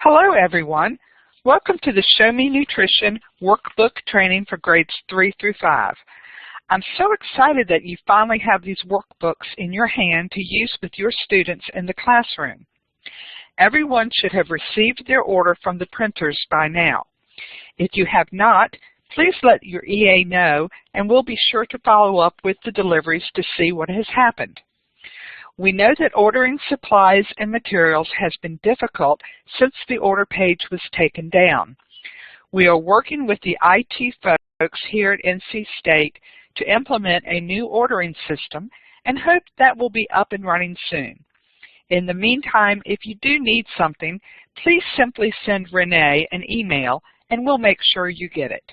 Hello everyone. Welcome to the Show Me Nutrition Workbook training for grades 3 through 5. I'm so excited that you finally have these workbooks in your hand to use with your students in the classroom. Everyone should have received their order from the printers by now. If you have not, please let your EA know and we'll be sure to follow up with the deliveries to see what has happened. We know that ordering supplies and materials has been difficult since the order page was taken down. We are working with the IT folks here at NC State to implement a new ordering system and hope that will be up and running soon. In the meantime, if you do need something, please simply send Renee an email and we'll make sure you get it.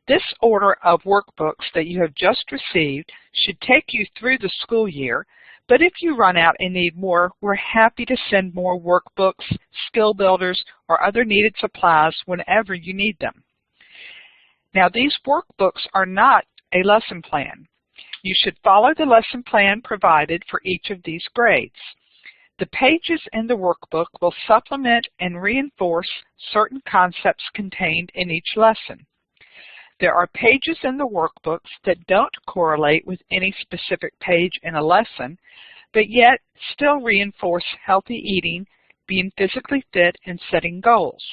This order of workbooks that you have just received should take you through the school year, but if you run out and need more, we're happy to send more workbooks, skill builders, or other needed supplies whenever you need them. Now, these workbooks are not a lesson plan. You should follow the lesson plan provided for each of these grades. The pages in the workbook will supplement and reinforce certain concepts contained in each lesson. There are pages in the workbooks that don't correlate with any specific page in a lesson, but yet still reinforce healthy eating, being physically fit, and setting goals.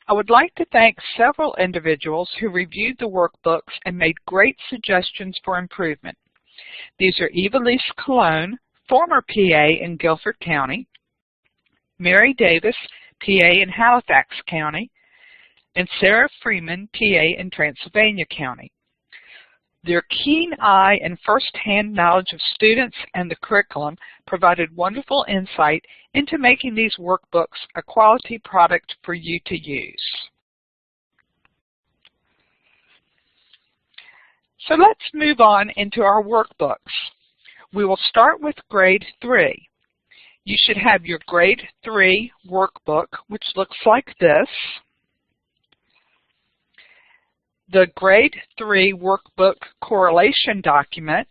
I would like to thank several individuals who reviewed the workbooks and made great suggestions for improvement. These are Evelise Cologne, former PA in Guilford County, Mary Davis, PA in Halifax County, and Sarah Freeman, PA in Transylvania County. Their keen eye and first-hand knowledge of students and the curriculum provided wonderful insight into making these workbooks a quality product for you to use. So let's move on into our workbooks. We will start with grade 3. You should have your grade 3 workbook, which looks like this. The grade 3 workbook correlation document,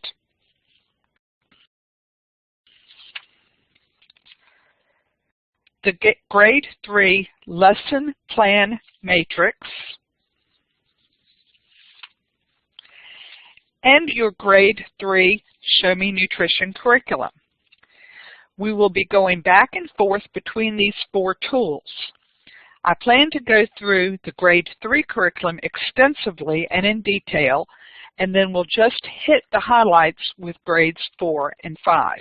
the grade 3 lesson plan matrix, and your grade 3 Show Me Nutrition curriculum. We will be going back and forth between these 4 tools. I plan to go through the grade 3 curriculum extensively and in detail, and then we'll just hit the highlights with grades 4 and 5.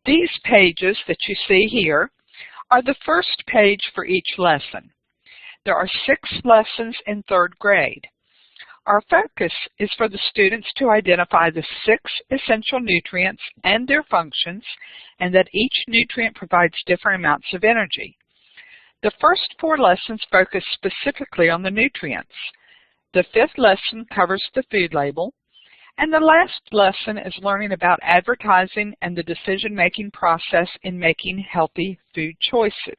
These pages that you see here are the first page for each lesson. There are 6 lessons in 3rd grade. Our focus is for the students to identify the 6 essential nutrients and their functions, and that each nutrient provides different amounts of energy. The first 4 lessons focus specifically on the nutrients. The 5th lesson covers the food label, and the last lesson is learning about advertising and the decision-making process in making healthy food choices.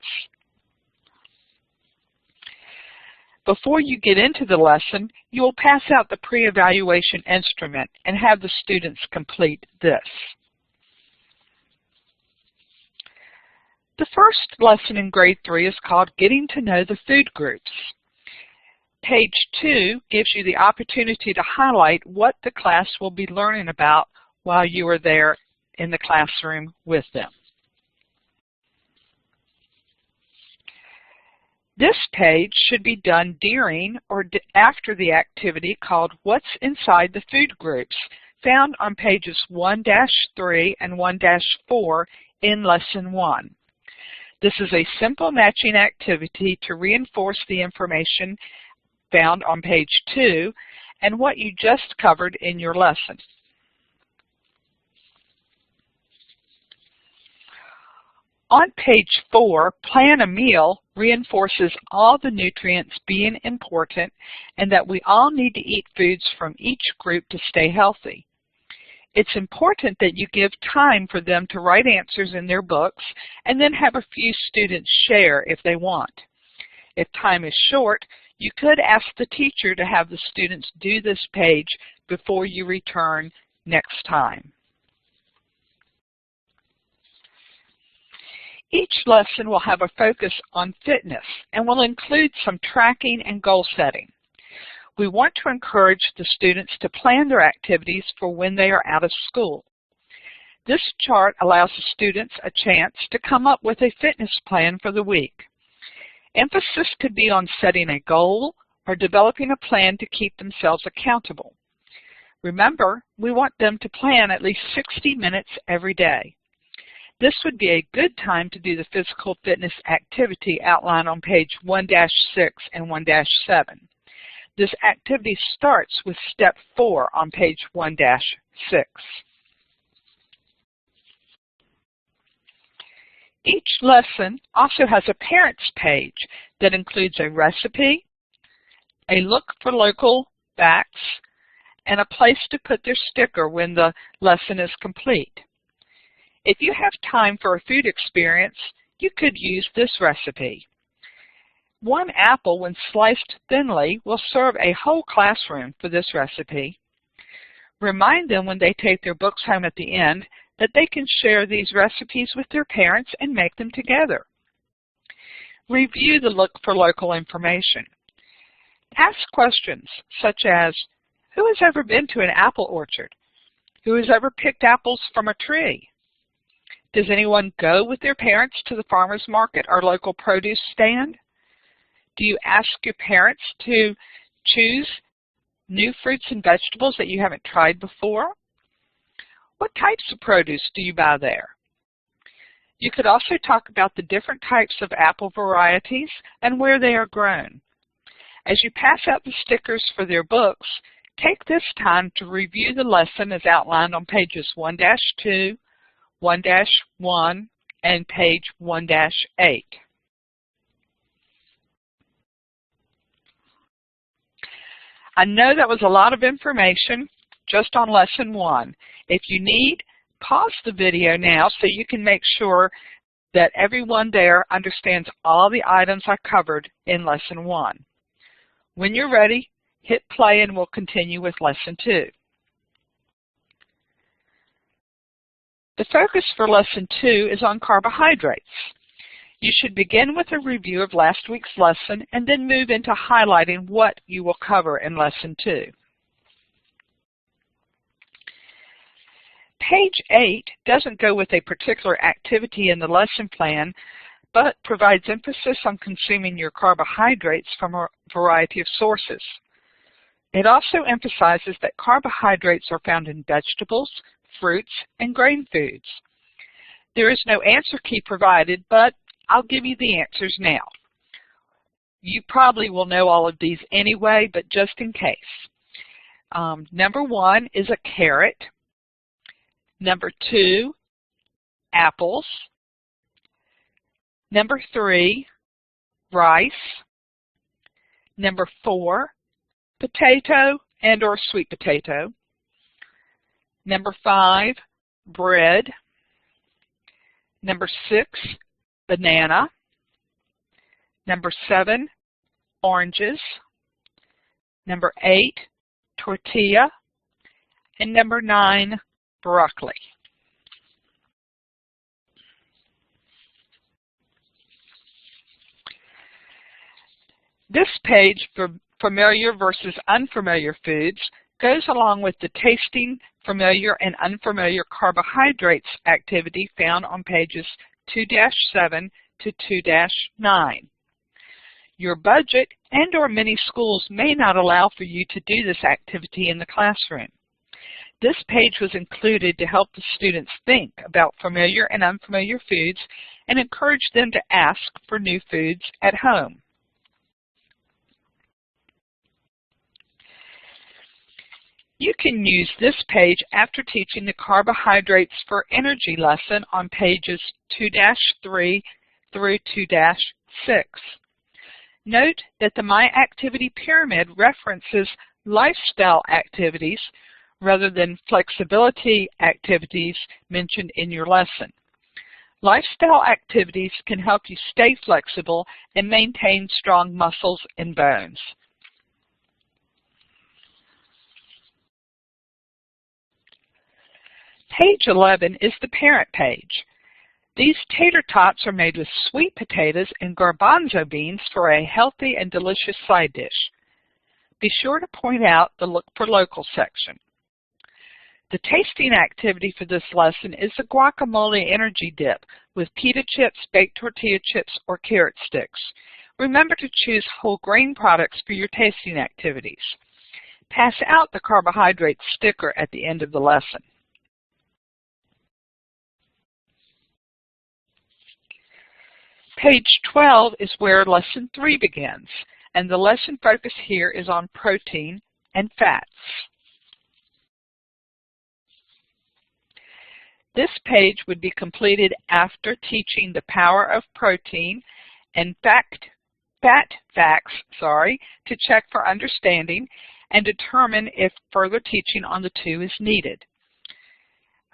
Before you get into the lesson, you will pass out the pre-evaluation instrument and have the students complete this. The first lesson in grade 3 is called Getting to Know the Food Groups. Page 2 gives you the opportunity to highlight what the class will be learning about while you are there in the classroom with them. This page should be done during or after the activity called What's Inside the Food Groups, found on pages 1-3 and 1-4 in Lesson 1. This is a simple matching activity to reinforce the information found on page 2 and what you just covered in your lesson. On page 4, Plan a Meal reinforces all the nutrients being important and that we all need to eat foods from each group to stay healthy. It's important that you give time for them to write answers in their books and then have a few students share if they want. If time is short, you could ask the teacher to have the students do this page before you return next time. Each lesson will have a focus on fitness and will include some tracking and goal setting. We want to encourage the students to plan their activities for when they are out of school. This chart allows the students a chance to come up with a fitness plan for the week. Emphasis could be on setting a goal or developing a plan to keep themselves accountable. Remember, we want them to plan at least 60 minutes every day. This would be a good time to do the physical fitness activity outlined on page 1-6 and 1-7. This activity starts with step 4 on page 1-6. Each lesson also has a parents page that includes a recipe, a look for local facts, and a place to put their sticker when the lesson is complete. If you have time for a food experience, you could use this recipe. One apple, when sliced thinly, will serve a whole classroom for this recipe. Remind them when they take their books home at the end that they can share these recipes with their parents and make them together. Review the look for local information. Ask questions such as, who has ever been to an apple orchard? Who has ever picked apples from a tree? Does anyone go with their parents to the farmer's market or local produce stand? Do you ask your parents to choose new fruits and vegetables that you haven't tried before? What types of produce do you buy there? You could also talk about the different types of apple varieties and where they are grown. As you pass out the stickers for their books, take this time to review the lesson as outlined on pages 1-2, 1-1, and page 1-8. I know that was a lot of information just on lesson 1. If you need, pause the video now so you can make sure that everyone there understands all the items I covered in lesson 1. When you're ready, hit play and we'll continue with lesson 2. The focus for lesson 2 is on carbohydrates. You should begin with a review of last week's lesson and then move into highlighting what you will cover in lesson 2. Page 8 doesn't go with a particular activity in the lesson plan, but provides emphasis on consuming your carbohydrates from a variety of sources. It also emphasizes that carbohydrates are found in vegetables, fruits, and grain foods. There is no answer key provided, but I'll give you the answers now. You probably will know all of these anyway, but just in case. Number 1 is a carrot. Number 2, apples. Number 3, rice. Number 4, potato and or sweet potato. Number 5, bread. Number 6, banana. Number 7, oranges. Number 8, tortilla. And number 9, broccoli. This page for familiar versus unfamiliar foods goes along with the tasting familiar and unfamiliar carbohydrates activity found on pages 2-7 to 2-9. Your budget and or many schools may not allow for you to do this activity in the classroom. This page was included to help the students think about familiar and unfamiliar foods and encourage them to ask for new foods at home. You can use this page after teaching the carbohydrates for energy lesson on pages 2-3 through 2-6. Note that the My Activity Pyramid references lifestyle activities rather than flexibility activities mentioned in your lesson. Lifestyle activities can help you stay flexible and maintain strong muscles and bones. Page 11 is the parent page. These tater tots are made with sweet potatoes and garbanzo beans for a healthy and delicious side dish. Be sure to point out the Look for Local section. The tasting activity for this lesson is the guacamole energy dip with pita chips, baked tortilla chips, or carrot sticks. Remember to choose whole grain products for your tasting activities. Pass out the carbohydrate sticker at the end of the lesson. Page 12 is where Lesson 3 begins, and the lesson focus here is on protein and fats. This page would be completed after teaching the power of protein and fat facts to check for understanding and determine if further teaching on the two is needed.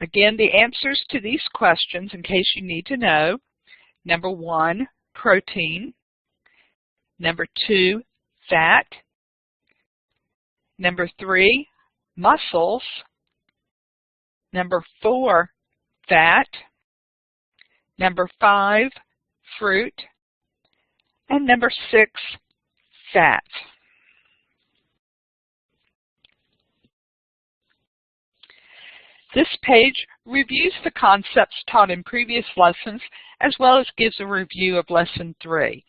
Again, the answers to these questions, in case you need to know: number 1, protein; number 2, fat; number 3, muscles; number 4, fat; number 5, fruit; and number 6, fat. This page reviews the concepts taught in previous lessons as well as gives a review of Lesson 3.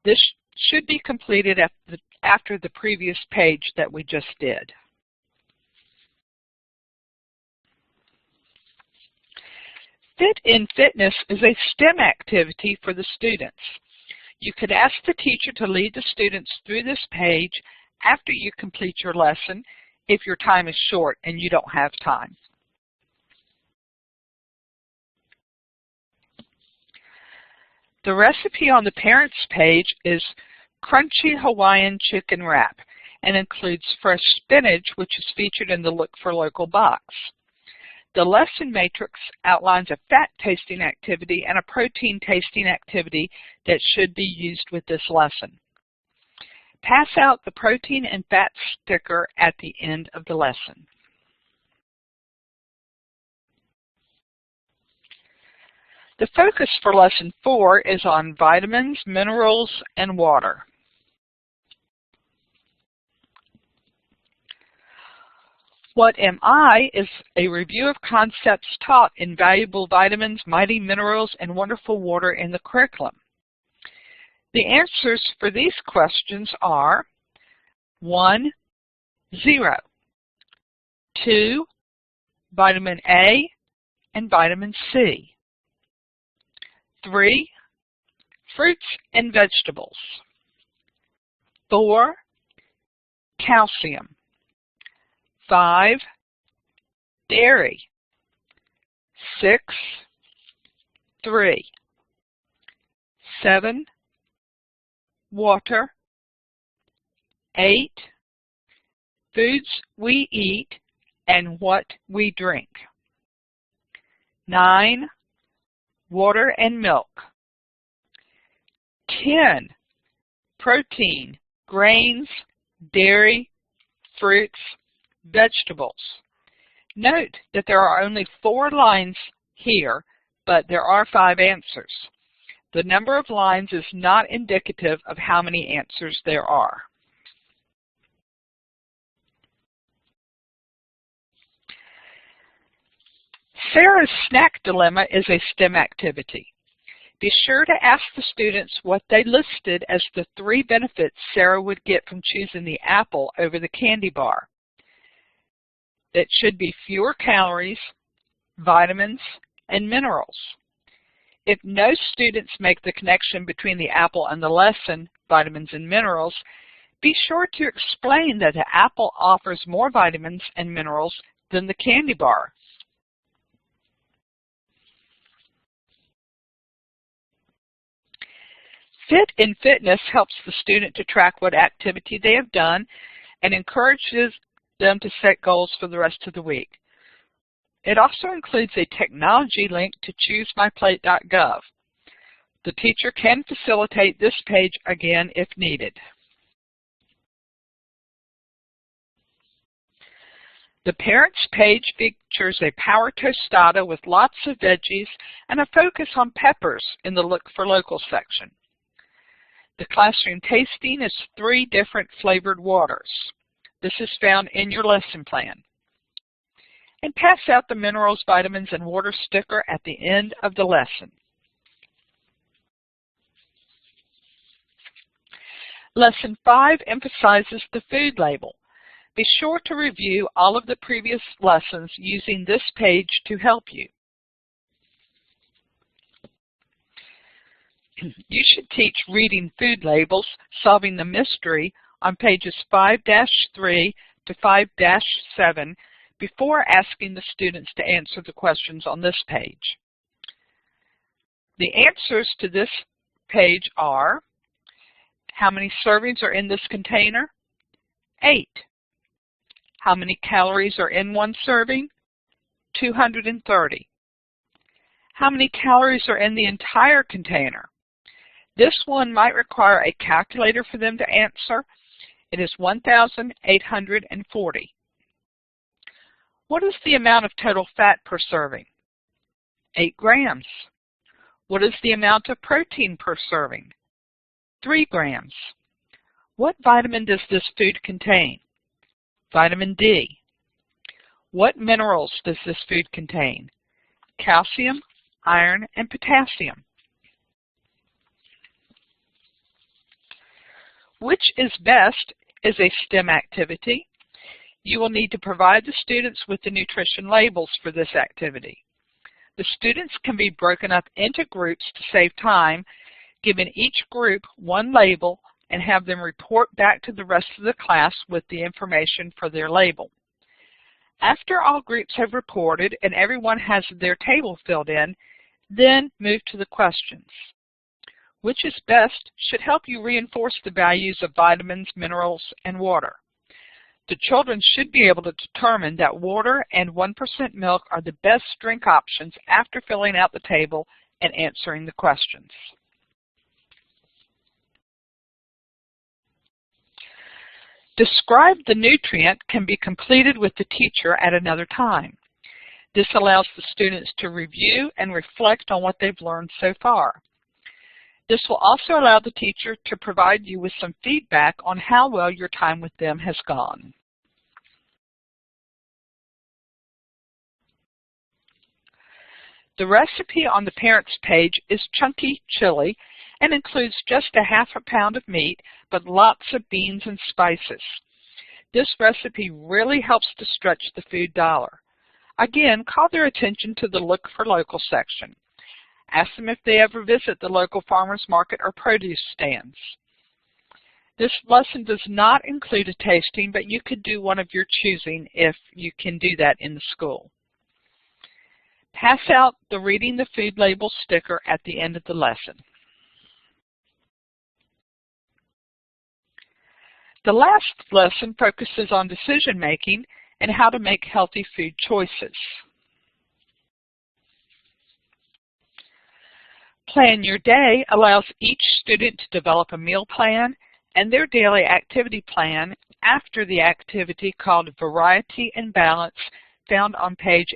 This should be completed after the previous page that we just did. Fit in Fitness is a STEM activity for the students. You could ask the teacher to lead the students through this page after you complete your lesson if your time is short and you don't have time. The recipe on the Parents page is Crunchy Hawaiian Chicken Wrap and includes fresh spinach, which is featured in the Look for Local box. The lesson matrix outlines a fat tasting activity and a protein tasting activity that should be used with this lesson. Pass out the protein and fat sticker at the end of the lesson. The focus for Lesson 4 is on vitamins, minerals, and water. What Am I is a review of concepts taught in Valuable Vitamins, Mighty Minerals, and Wonderful Water in the curriculum. The answers for these questions are 1, 0, 2, vitamin A and vitamin C, 3, fruits and vegetables, 4, calcium, 5, dairy, 6, 3, 7, water, 8, foods we eat and what we drink, 9, water and milk, 10, protein, grains, dairy, fruits, vegetables. Note that there are only 4 lines here, but there are 5 answers. The number of lines is not indicative of how many answers there are. Sarah's snack dilemma is a STEM activity. Be sure to ask the students what they listed as the 3 benefits Sarah would get from choosing the apple over the candy bar. It should be fewer calories, vitamins, and minerals. If no students make the connection between the apple and the lesson, vitamins and minerals, be sure to explain that the apple offers more vitamins and minerals than the candy bar. Fit in Fitness helps the student to track what activity they have done and encourages them to set goals for the rest of the week. It also includes a technology link to choosemyplate.gov. The teacher can facilitate this page again if needed. The Parents page features a power tostada with lots of veggies and a focus on peppers in the Look for Local section. The classroom tasting is 3 different flavored waters. This is found in your lesson plan. And pass out the minerals, vitamins, and water sticker at the end of the lesson. Lesson 5 emphasizes the food label. Be sure to review all of the previous lessons using this page to help you. You should teach reading food labels, solving the mystery on pages 5-3 to 5-7 before asking the students to answer the questions on this page. The answers to this page are: how many servings are in this container? 8. How many calories are in one serving? 230. How many calories are in the entire container? This one might require a calculator for them to answer. It is 1,840. What is the amount of total fat per serving? 8 grams. What is the amount of protein per serving? 3 grams. What vitamin does this food contain? Vitamin D. What minerals does this food contain? Calcium, iron, and potassium. Which is best is a STEM activity. You will need to provide the students with the nutrition labels for this activity. The students can be broken up into groups to save time, giving each group one label, and have them report back to the rest of the class with the information for their label. After all groups have reported and everyone has their table filled in, then move to the questions. Which is best should help you reinforce the values of vitamins, minerals, and water. The children should be able to determine that water and 1% milk are the best drink options after filling out the table and answering the questions. Describe the nutrient can be completed with the teacher at another time. This allows the students to review and reflect on what they've learned so far. This will also allow the teacher to provide you with some feedback on how well your time with them has gone. The recipe on the Parents page is chunky chili and includes just a half a pound of meat, but lots of beans and spices. This recipe really helps to stretch the food dollar. Again, call their attention to the Look for Local section. Ask them if they ever visit the local farmers market or produce stands. This lesson does not include a tasting, but you could do one of your choosing if you can do that in the school. Pass out the Reading the Food Label sticker at the end of the lesson. The last lesson focuses on decision making and how to make healthy food choices. Plan Your Day allows each student to develop a meal plan and their daily activity plan after the activity called Variety and Balance, found on page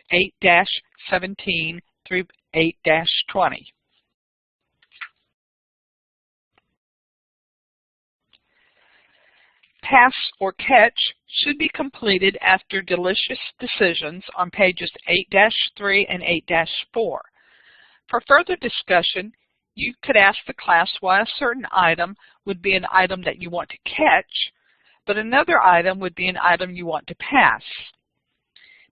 8-17 through 8-20. Pass or Catch should be completed after Delicious Decisions on pages 8-3 and 8-4. For further discussion, you could ask the class why a certain item would be an item that you want to catch, but another item would be an item you want to pass.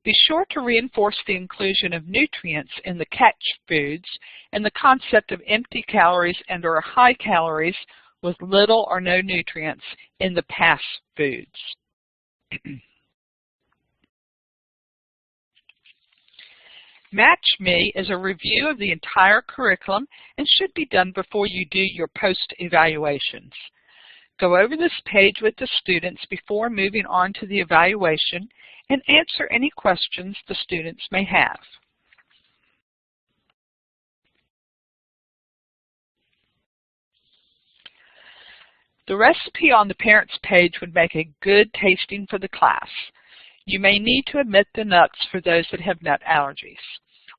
Be sure to reinforce the inclusion of nutrients in the catch foods and the concept of empty calories and/or high calories with little or no nutrients in the pass foods. Match Me is a review of the entire curriculum and should be done before you do your post-evaluations. Go over this page with the students before moving on to the evaluation and answer any questions the students may have. The recipe on the Parents page would make a good tasting for the class. You may need to omit the nuts for those that have nut allergies.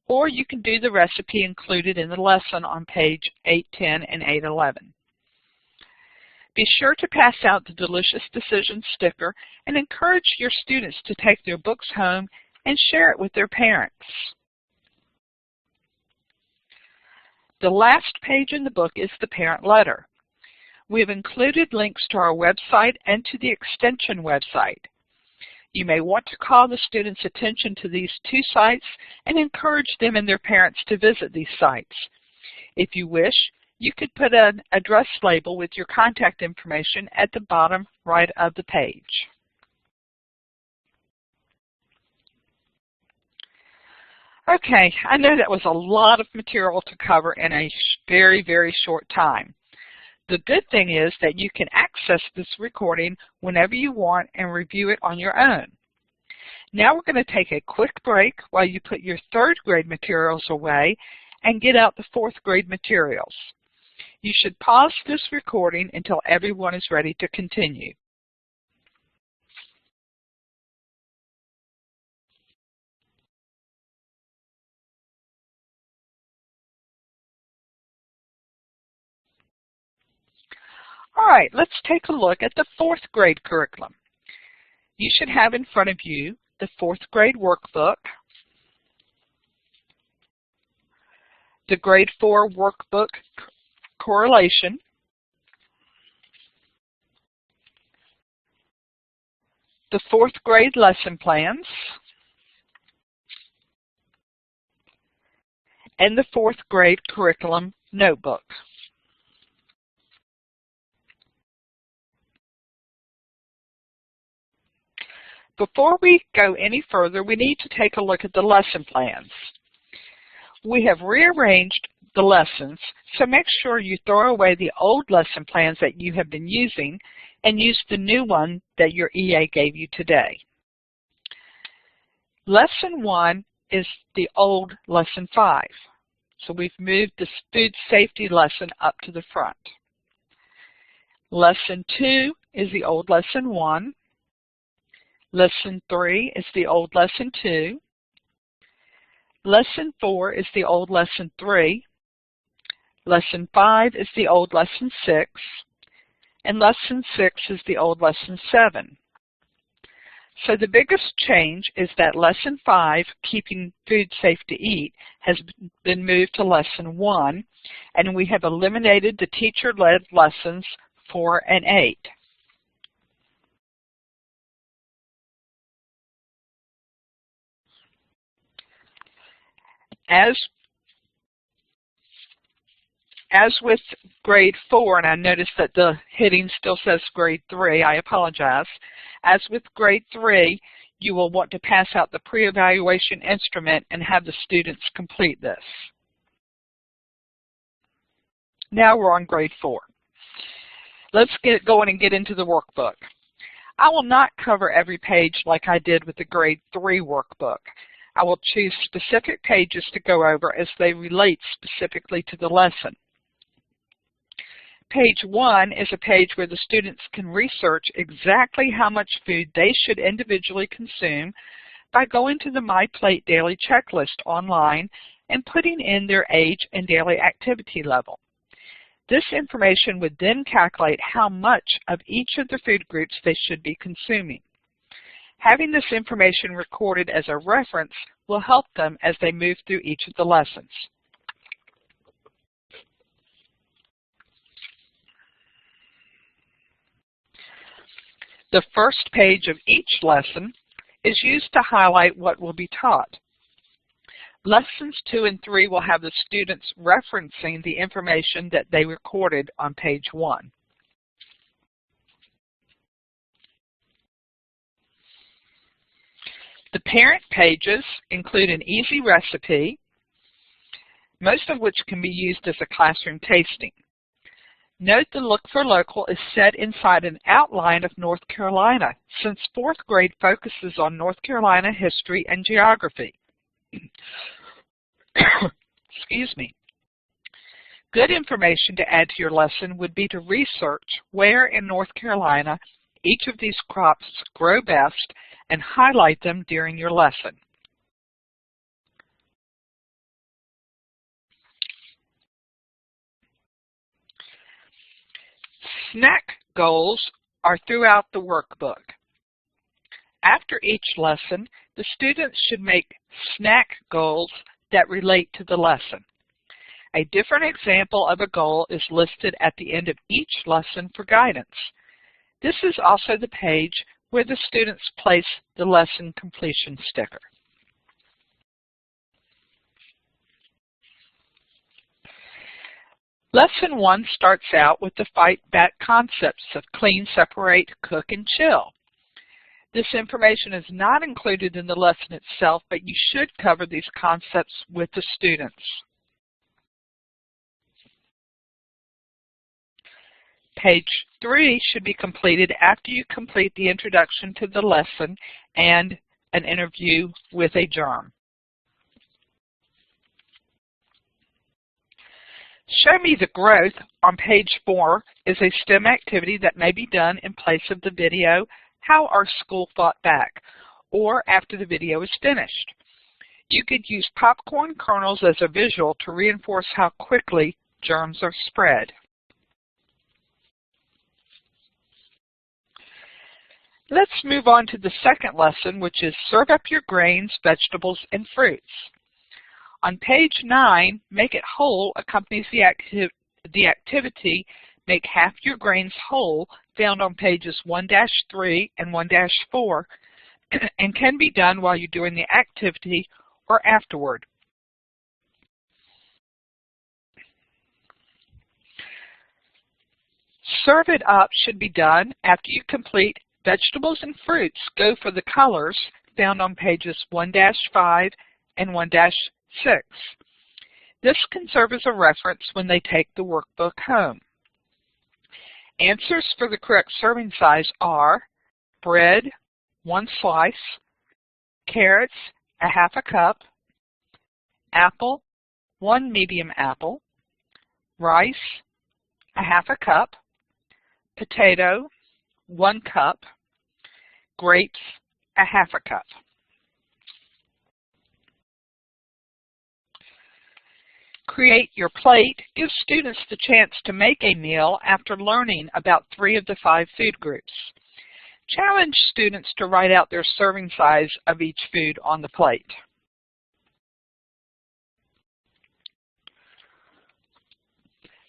Or you can do the recipe included in the lesson on page 810 and 811. Be sure to pass out the Delicious Decisions sticker and encourage your students to take their books home and share it with their parents. The last page in the book is the parent letter. We have included links to our website and to the Extension website. You may want to call the students' attention to these two sites and encourage them and their parents to visit these sites. If you wish, you could put an address label with your contact information at the bottom right of the page. Okay, I know that was a lot of material to cover in a very, very short time. The good thing is that you can access this recording whenever you want and review it on your own. Now we're going to take a quick break while you put your third grade materials away and get out the fourth grade materials. You should pause this recording until everyone is ready to continue. All right, let's take a look at the fourth grade curriculum. You should have in front of you the fourth grade workbook, the grade 4 workbook correlation, the fourth grade lesson plans, and the fourth grade curriculum notebook. Before we go any further, we need to take a look at the lesson plans. We have rearranged the lessons, so make sure you throw away the old lesson plans that you have been using and use the new one that your EA gave you today. Lesson 1 is the old Lesson 5. So we've moved the food safety lesson up to the front. Lesson 2 is the old Lesson 1. Lesson 3 is the old Lesson 2. Lesson 4 is the old Lesson 3. Lesson 5 is the old Lesson 6. And Lesson 6 is the old Lesson 7. So the biggest change is that Lesson 5, Keeping Food Safe to Eat, has been moved to Lesson 1, and we have eliminated the teacher-led lessons 4 and 8. As with grade 4, and I noticed that the heading still says grade 3, I apologize. As with grade 3, you will want to pass out the pre-evaluation instrument and have the students complete this. Now we're on grade 4. Let's get going and get into the workbook. I will not cover every page like I did with the grade 3 workbook. I will choose specific pages to go over as they relate specifically to the lesson. Page 1 is a page where the students can research exactly how much food they should individually consume by going to the My Plate Daily checklist online and putting in their age and daily activity level. This information would then calculate how much of each of the food groups they should be consuming. Having this information recorded as a reference will help them as they move through each of the lessons. The first page of each lesson is used to highlight what will be taught. Lessons 2 and 3 will have the students referencing the information that they recorded on page 1. The parent pages include an easy recipe, most of which can be used as a classroom tasting. Note the Look for Local is set inside an outline of North Carolina, since 4th grade focuses on North Carolina history and geography. Excuse me. Good information to add to your lesson would be to research where in North Carolina each of these crops grow best and highlight them during your lesson. Snack goals are throughout the workbook. After each lesson, the students should make snack goals that relate to the lesson. A different example of a goal is listed at the end of each lesson for guidance. This is also the page where the students place the lesson completion sticker. Lesson 1 starts out with the fight back concepts of clean, separate, cook, and chill. This information is not included in the lesson itself, but you should cover these concepts with the students. Page 3 should be completed after you complete the introduction to the lesson and an interview with a germ. Show Me the Growth on page 4 is a STEM activity that may be done in place of the video, How Our School Fought Back, or after the video is finished. You could use popcorn kernels as a visual to reinforce how quickly germs are spread. Let's move on to the second lesson, which is Serve Up Your Grains, Vegetables, and Fruits. On page 9, Make It Whole accompanies the activity Make Half Your Grains Whole, found on pages 1-3 and 1-4, and can be done while you're doing the activity or afterward. Serve It Up should be done after you complete Vegetables and Fruits. Go for the colors, found on pages 1-5 and 1-6. This can serve as a reference when they take the workbook home. Answers for the correct serving size are bread, 1 slice, carrots, a half a cup, apple, 1 medium apple, rice, a half a cup, potato, 1 cup, grapes, a half a cup. Create Your Plate gives students the chance to make a meal after learning about 3 of the 5 food groups. Challenge students to write out their serving size of each food on the plate.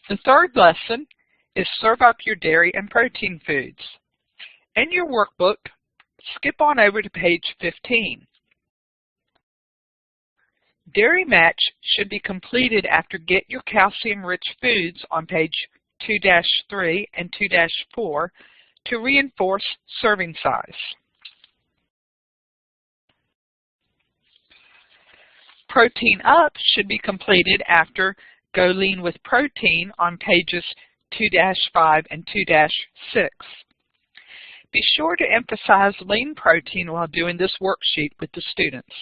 The third lesson is Serve Up Your Dairy and Protein Foods. In your workbook, skip on over to page 15. Dairy Match should be completed after Get Your Calcium-Rich Foods on page 2-3 and 2-4 to reinforce serving size. Protein Up should be completed after Go Lean with Protein on pages 2-5 and 2-6. Be sure to emphasize lean protein while doing this worksheet with the students.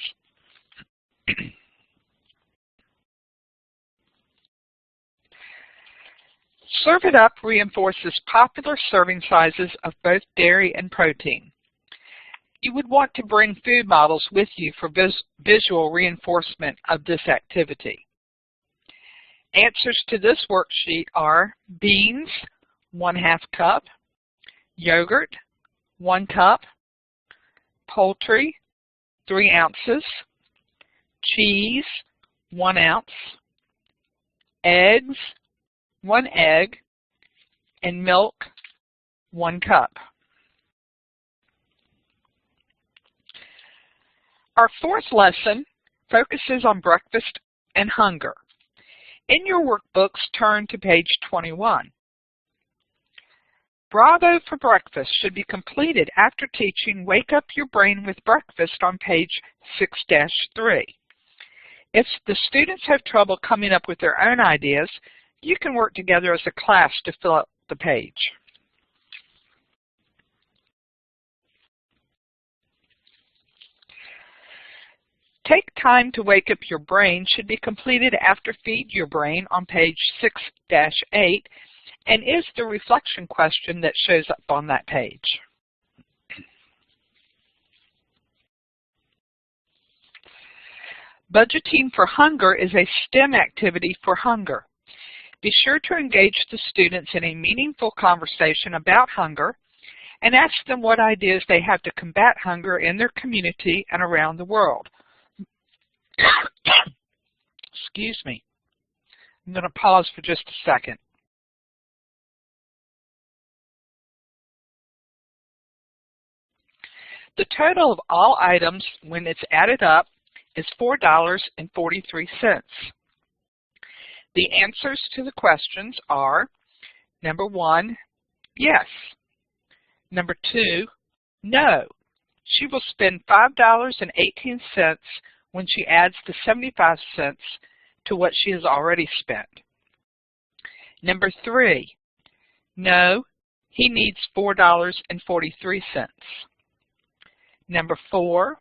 Serve It Up reinforces popular serving sizes of both dairy and protein. You would want to bring food models with you for visual reinforcement of this activity. Answers to this worksheet are beans, 1/2 cup, yogurt, 1 cup, poultry, 3 ounces, cheese, 1 ounce, eggs, 1 egg, and milk, 1 cup. Our fourth lesson focuses on breakfast and hunger. In your workbooks, turn to page 21. Bravo for Breakfast should be completed after teaching Wake Up Your Brain with Breakfast on page 6-3. If the students have trouble coming up with their own ideas, you can work together as a class to fill out the page. Take Time to Wake Up Your Brain should be completed after Feed Your Brain on page 6-8 and is the reflection question that shows up on that page. Budgeting for hunger is a STEM activity for hunger. Be sure to engage the students in a meaningful conversation about hunger and ask them what ideas they have to combat hunger in their community and around the world. Excuse me. I'm going to pause for just a second. The total of all items when it's added up is $4.43. The answers to the questions are, number 1, yes. Number 2, no. She will spend $5.18 when she adds the 75 cents to what she has already spent. Number 3, no, he needs $4.43. Number 4,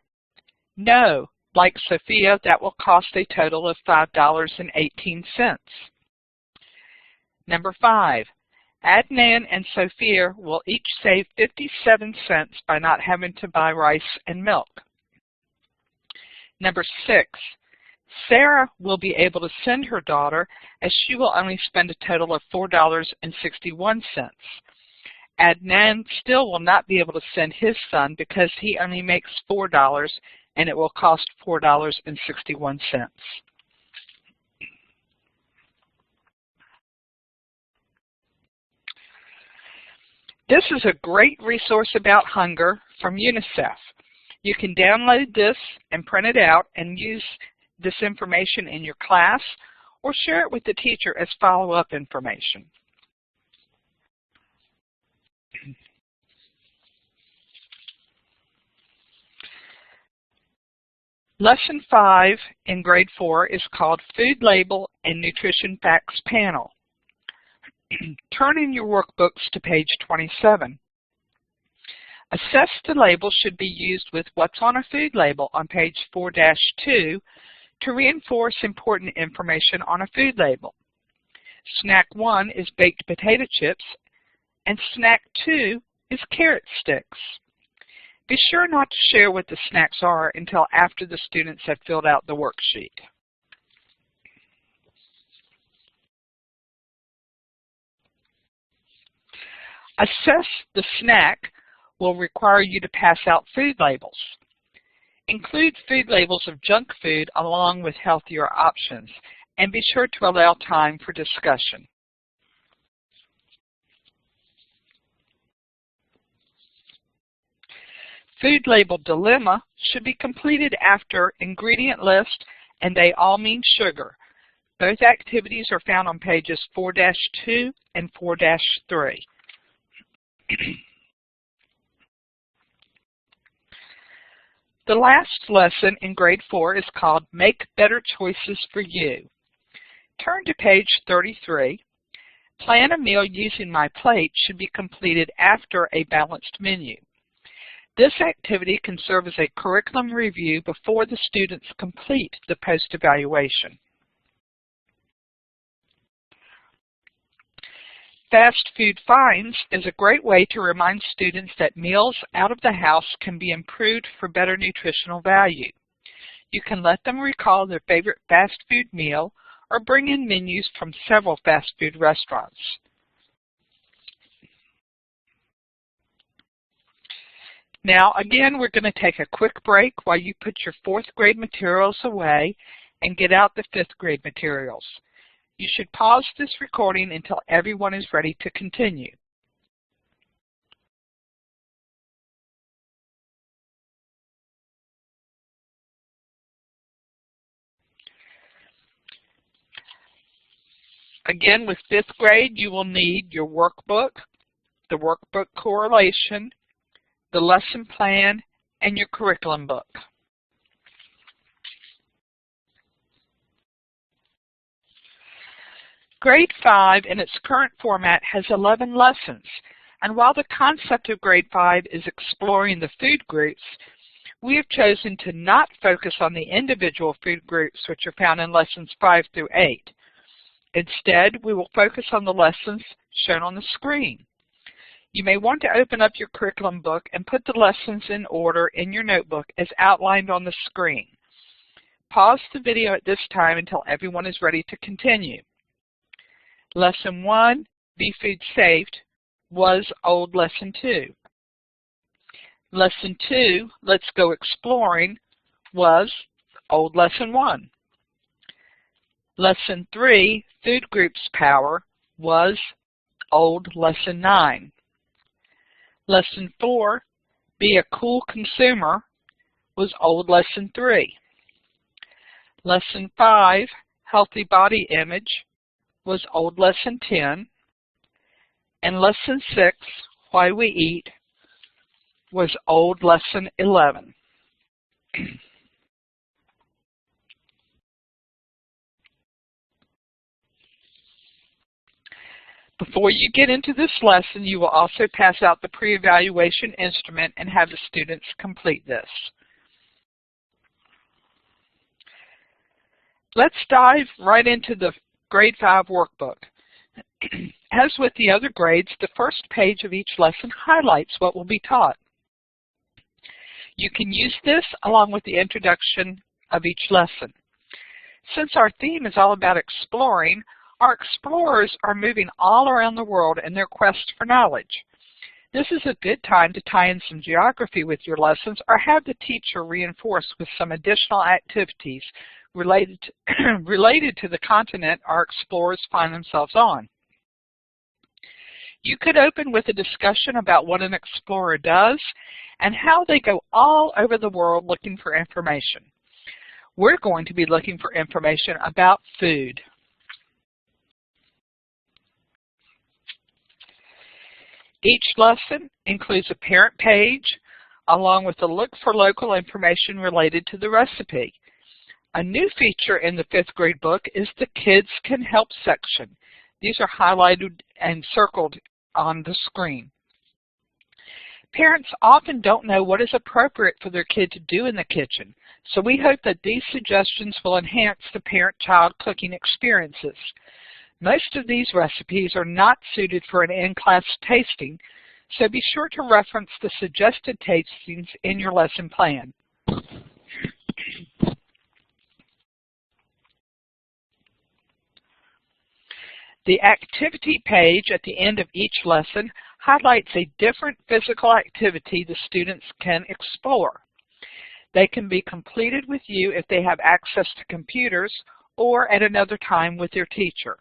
no, like Sophia, that will cost a total of $5.18. Number 5, Adnan and Sophia will each save 57 cents by not having to buy rice and milk. Number 6, Sarah will be able to send her daughter as she will only spend a total of $4.61. Adnan still will not be able to send his son because he only makes $4 and it will cost $4.61. This is a great resource about hunger from UNICEF. You can download this and print it out and use this information in your class or share it with the teacher as follow-up information. Lesson 5 in grade 4 is called Food Label and Nutrition Facts Panel. Turn in your workbooks to page 27. Assess the label should be used with what's on a food label on page 4-2 to reinforce important information on a food label. Snack 1 is baked potato chips and snack 2 is carrot sticks. Be sure not to share what the snacks are until after the students have filled out the worksheet. Assess the snack will require you to pass out food labels. Include food labels of junk food along with healthier options, and be sure to allow time for discussion. Food label dilemma should be completed after ingredient list and they all mean sugar. Both activities are found on pages 4-2 and 4-3. The last lesson in grade 4 is called Make Better Choices for You. Turn to page 33. Plan a meal using My Plate should be completed after a balanced menu. This activity can serve as a curriculum review before the students complete the post-evaluation. Fast food finds is a great way to remind students that meals out of the house can be improved for better nutritional value. You can let them recall their favorite fast food meal or bring in menus from several fast food restaurants. Now, again, we're going to take a quick break while you put your 4th grade materials away and get out the 5th grade materials. You should pause this recording until everyone is ready to continue. Again, with 5th grade, you will need your workbook, the workbook correlation, the lesson plan, and your curriculum book. Grade 5 in its current format has 11 lessons, and while the concept of grade 5 is exploring the food groups, we have chosen to not focus on the individual food groups which are found in lessons 5 through 8. Instead, we will focus on the lessons shown on the screen. You may want to open up your curriculum book and put the lessons in order in your notebook as outlined on the screen. Pause the video at this time until everyone is ready to continue. Lesson 1, Be Food Saved, was old Lesson 2. Lesson 2, Let's Go Exploring, was old Lesson 1. Lesson 3, Food Groups Power, was old Lesson 9. Lesson 4, Be a Cool Consumer, was old Lesson 3. Lesson 5, Healthy Body Image, was old Lesson 10. And Lesson 6, Why We Eat, was old Lesson 11. Before you get into this lesson, you will also pass out the pre-evaluation instrument and have the students complete this. Let's dive right into the Grade 5 workbook. As with the other grades, the first page of each lesson highlights what will be taught. You can use this along with the introduction of each lesson. Since our theme is all about exploring, our explorers are moving all around the world in their quest for knowledge. This is a good time to tie in some geography with your lessons or have the teacher reinforce with some additional activities related to the continent our explorers find themselves on. You could open with a discussion about what an explorer does and how they go all over the world looking for information. We're going to be looking for information about food. Each lesson includes a parent page along with a look for local information related to the recipe. A new feature in the 5th grade book is the Kids Can Help section. These are highlighted and circled on the screen. Parents often don't know what is appropriate for their kid to do in the kitchen, so we hope that these suggestions will enhance the parent-child cooking experiences. Most of these recipes are not suited for an in-class tasting, so be sure to reference the suggested tastings in your lesson plan. The activity page at the end of each lesson highlights a different physical activity the students can explore. They can be completed with you if they have access to computers or at another time with their teacher.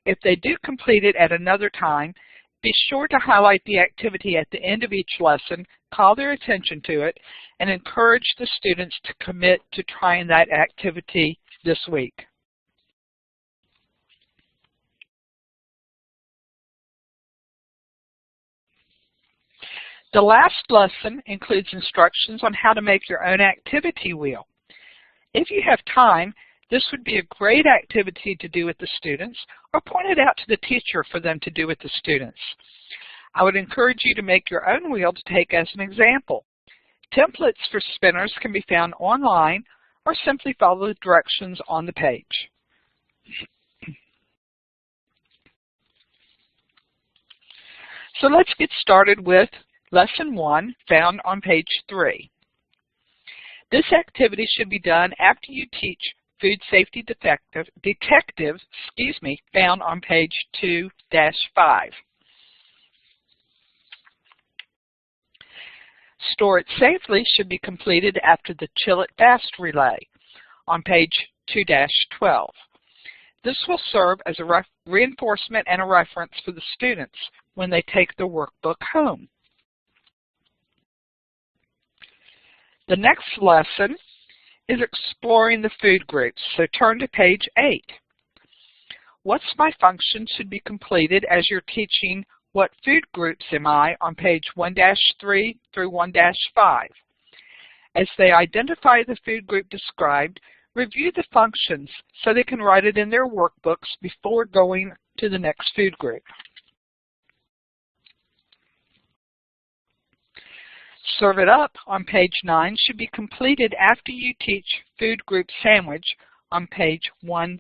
If they do complete it at another time, be sure to highlight the activity at the end of each lesson, call their attention to it, and encourage the students to commit to trying that activity this week. The last lesson includes instructions on how to make your own activity wheel. If you have time, this would be a great activity to do with the students or point it out to the teacher for them to do with the students. I would encourage you to make your own wheel to take as an example. Templates for spinners can be found online or simply follow the directions on the page. So let's get started with Lesson 1, found on page 3. This activity should be done after you teach Food Safety Detective, found on page 2-5. Store It Safely should be completed after the Chill It Fast relay on page 2-12. This will serve as a reinforcement and a reference for the students when they take the workbook home. The next lesson is exploring the food groups, so turn to page 8. What's My Function should be completed as you're teaching What Food Groups Am I on page 1-3 through 1-5. As they identify the food group described, review the functions so they can write it in their workbooks before going to the next food group. Serve It Up on page 9 should be completed after you teach Food Group Sandwich on page 1-9.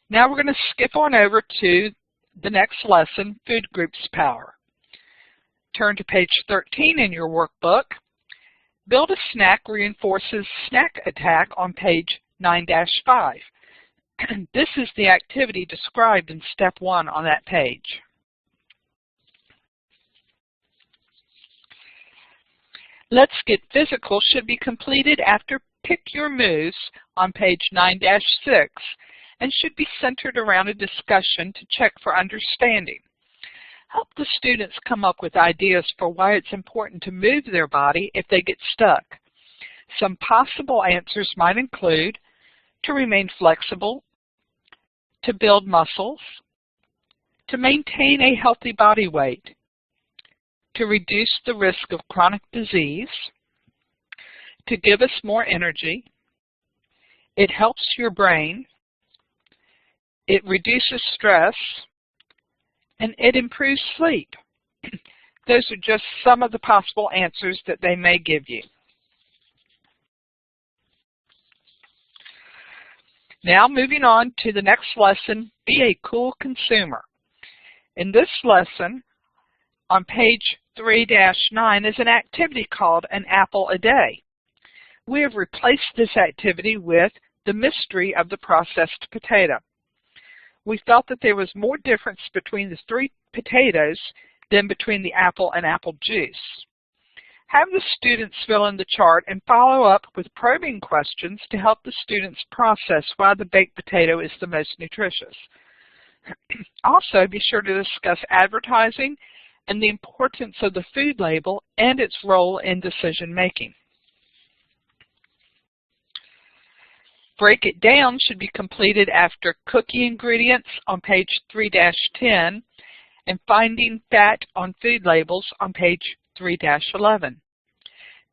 Now we're going to skip on over to the next lesson, Food Groups Power. Turn to page 13 in your workbook. Build a snack reinforces snack attack on page 9-5. This is the activity described in step 1 on that page. Let's Get Physical should be completed after Pick Your Moves on page 9-6 and should be centered around a discussion to check for understanding. Help the students come up with ideas for why it's important to move their body if they get stuck. Some possible answers might include to remain flexible, to build muscles, to maintain a healthy body weight, to reduce the risk of chronic disease, to give us more energy, it helps your brain, it reduces stress, and it improves sleep. Those are just some of the possible answers that they may give you. Now moving on to the next lesson, Be a Cool Consumer. In this lesson, on page 3-9 is an activity called An Apple a Day. We have replaced this activity with The Mystery of the Processed Potato. We felt that there was more difference between the 3 potatoes than between the apple and apple juice. Have the students fill in the chart and follow up with probing questions to help the students process why the baked potato is the most nutritious. Also, be sure to discuss advertising and the importance of the food label and its role in decision making. Break It Down should be completed after Cookie Ingredients on page 3-10 and Finding Fat on Food Labels on page 3-11.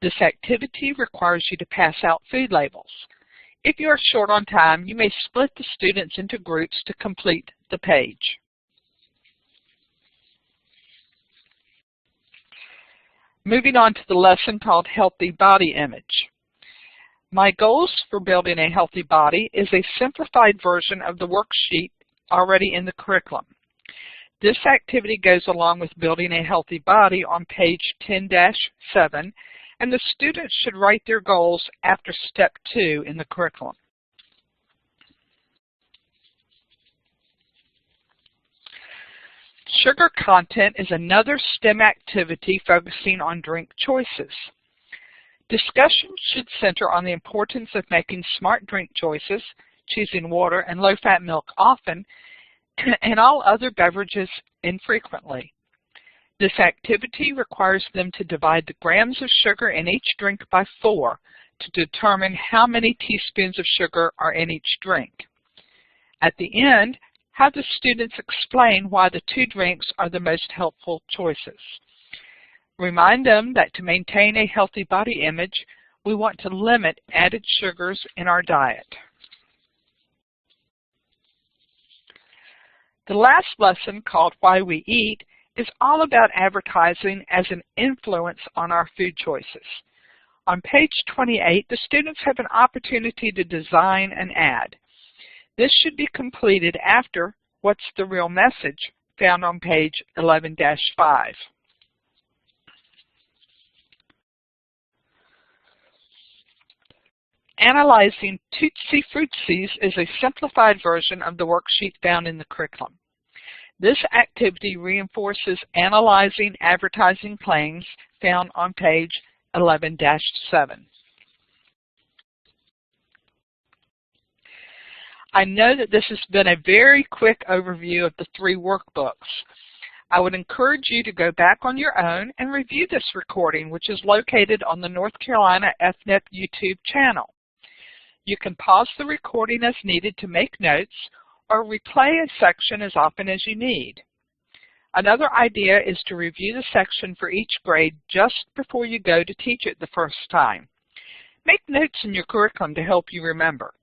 This activity requires you to pass out food labels. If you are short on time, you may split the students into groups to complete the page. Moving on to the lesson called Healthy Body Image. My goals for building a healthy body is a simplified version of the worksheet already in the curriculum. This activity goes along with building a healthy body on page 10-7, and the students should write their goals after step 2 in the curriculum. Sugar content is another STEM activity focusing on drink choices. Discussion should center on the importance of making smart drink choices, choosing water and low-fat milk often, and all other beverages infrequently. This activity requires them to divide the grams of sugar in each drink by 4 to determine how many teaspoons of sugar are in each drink. At the end, have the students explain why the 2 drinks are the most helpful choices. Remind them that to maintain a healthy body image, we want to limit added sugars in our diet. The last lesson, called Why We Eat, is all about advertising as an influence on our food choices. On page 28, the students have an opportunity to design an ad. This should be completed after What's the Real Message, found on page 11-5. Analyzing Tootsie Fruitsies is a simplified version of the worksheet found in the curriculum. This activity reinforces analyzing advertising claims found on page 11-7. I know that this has been a very quick overview of the 3 workbooks. I would encourage you to go back on your own and review this recording, which is located on the North Carolina EFNEP YouTube channel. You can pause the recording as needed to make notes or replay a section as often as you need. Another idea is to review the section for each grade just before you go to teach it the first time. Make notes in your curriculum to help you remember.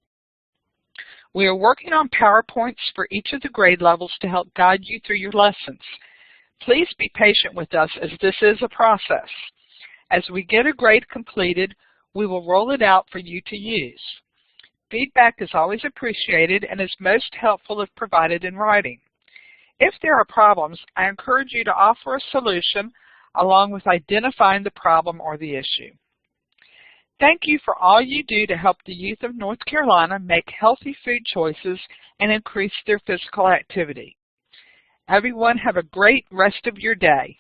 We are working on PowerPoints for each of the grade levels to help guide you through your lessons. Please be patient with us as this is a process. As we get a grade completed, we will roll it out for you to use. Feedback is always appreciated and is most helpful if provided in writing. If there are problems, I encourage you to offer a solution along with identifying the problem or the issue. Thank you for all you do to help the youth of North Carolina make healthy food choices and increase their physical activity. Everyone have a great rest of your day.